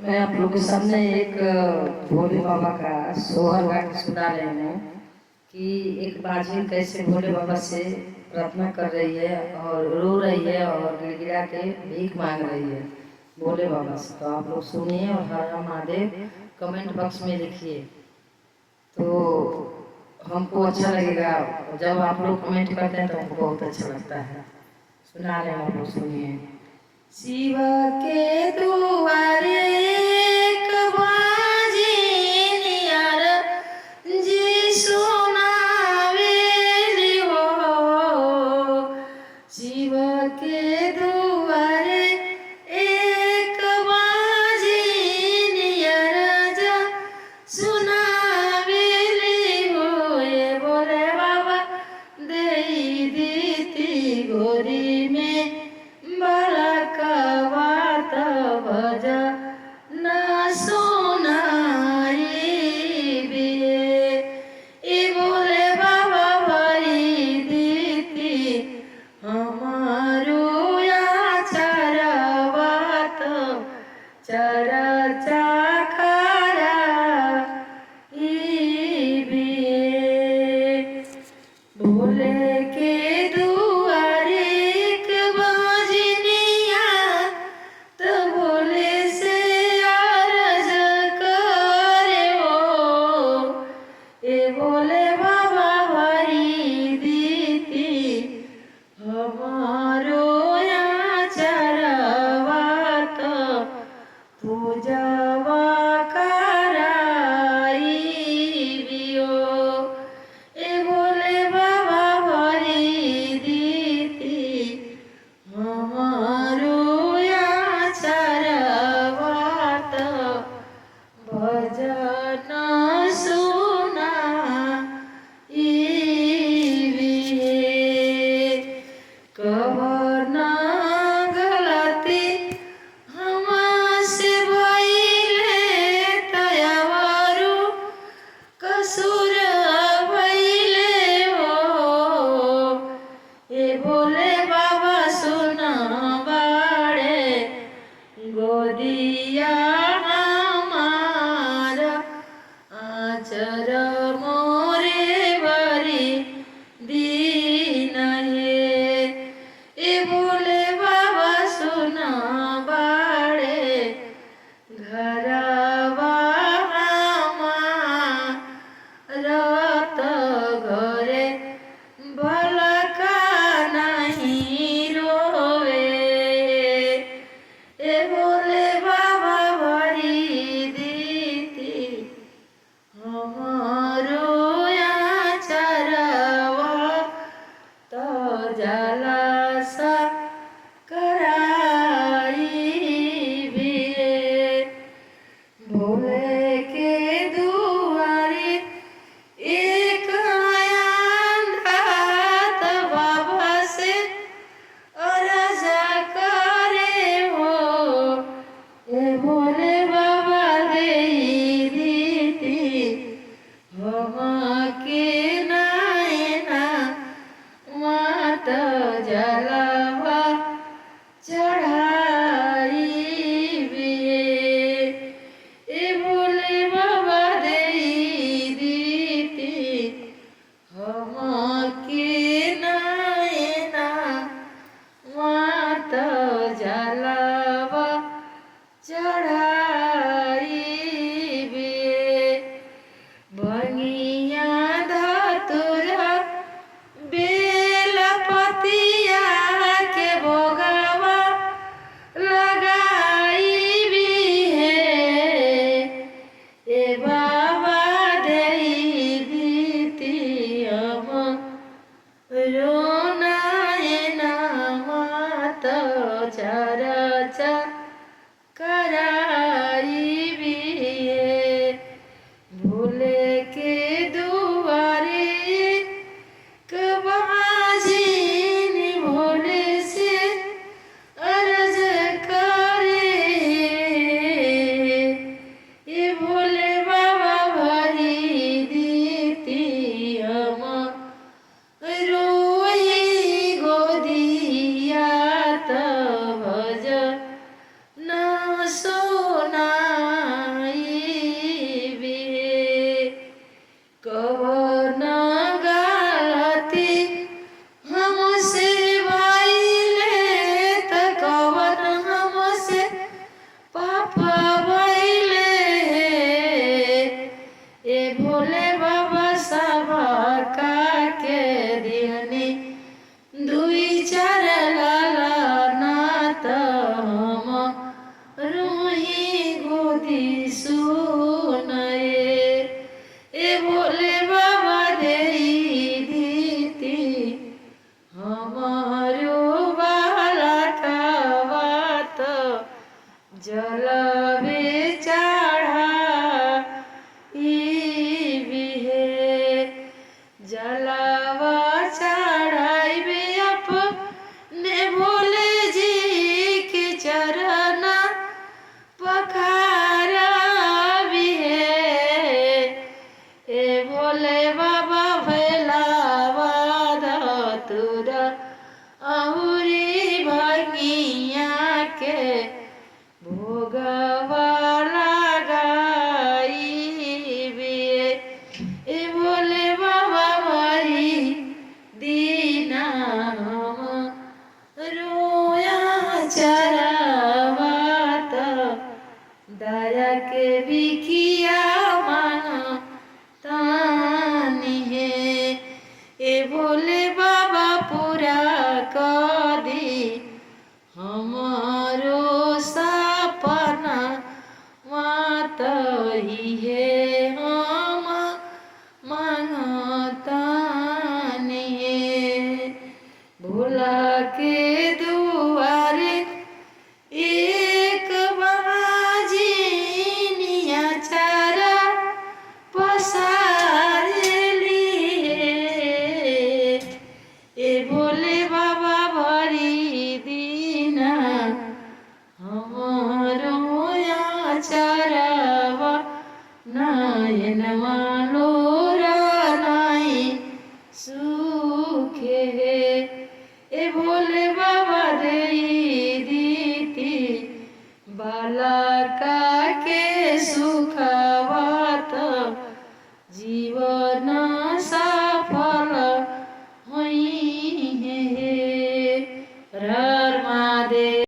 मैं आप लोग के सामने एक भोले बाबा का सोहर गा के सुना रही हूँ कि एक बाजिन कैसे भोले बाबा से प्रार्थना कर रही है और रो रही है और गिड़गिड़ा के भीख मांग रही है भोले बाबा से। तो आप लोग सुनिए और हर हर महादेव कमेंट बॉक्स में लिखिए, तो हमको अच्छा लगेगा। जब आप लोग कमेंट करते हैं तो हमको बहुत अच्छा लगता है। सुना रहे हैं, आप लोग सुनिए। शिव के दुआरे एक बाजिन यार जी सुनावेली हो। शिव के दुआरे एक बाजिन यार जा सुनावेली हो। ये बोले बाबा दे दीती गोरी में बलकवात भज न सुनाई बिये। ई बोले बाबा भरी दीती हमारो या चरवात चरा चाखरा बिये। भोले के दुआरे एक बाजिनिया तो भोले से अर्ज करे हो। ए भोले बाबा भरी दीती हमारो या चरवात पूजवा कराई बियो। ए भोले बाबा भरी दीती हमारो या चरवात भजन सुनाई बिये। कवन गलती हमसे भइले तयवरु कसूर भइले हो। ए भोले बाबा सुना बाड़े गोदिया हमारा आचर मोरे बरी दीन है। ए भोले बाबा सुना बाड़े घरवा रत घरे भलका नहीं रोवे। ए भोले बाबा भरी दीती हमारो या चरवा तो जलसा कराई बिये। भोले के दुआरे एक अंधात बाबा से अर्ज करे हो। ए भोले बाबा दे दीती हमके नायना मात जलवा चढ़ाई बिये। ए भोले बाबा दे दीती हमके नायना मात जलवा चढ़ाई बिये। भंगिया धतुरा बेलपतिया के भोगवा लगाई भी है। ए बाबा दे दीती हम रोनायना मात चरचा करा जलवे चढ़ा जलवा चढ़ाइबे अपने भोले जी के चरण पखारबी ए भोले बाबा भैलावा धतुरा अहुरी भंगिया के भोगवा लगाइबे ए भोले बाबा भरी दीना हम रोया चरावा त दया के बिखिया